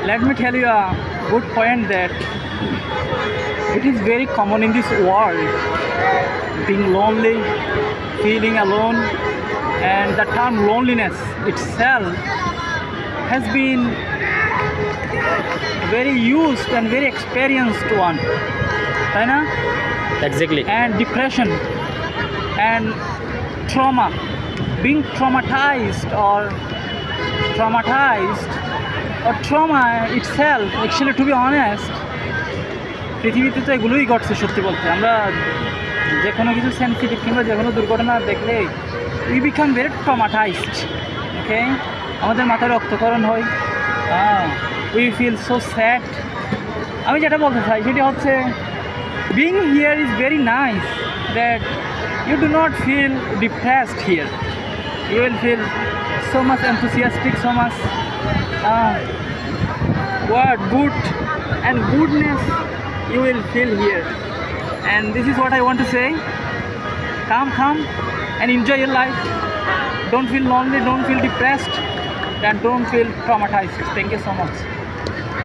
let me tell you a good point that it is very common in this world being lonely, feeling alone, and the term loneliness itself has been very used and very experienced one, right now? Exactly. And depression and trauma, being traumatized or trauma itself, actually to be honest, পৃথিবীতে তো এগুলোই ঘটছে সত্যি বলতে। আমরা যে কোনো কিছু সেন্সিটিভ কিংবা যে কোনো দুর্ঘটনা দেখলে উই বিকাম ভেরি ট্রমাটাইজড, ওকে, আমাদের মাথায় রক্তক্ষরণ হয়, উই ফিল সো স্যাড। আমি যেটা বলতে চাই সেটা হচ্ছে being here is very nice, that you do not feel depressed here. You will feel so much enthusiastic, so much good and goodness you will feel here. And this is what I want to say. Come and enjoy your life. Don't feel lonely, don't feel depressed, and don't feel traumatized. Thank you so much.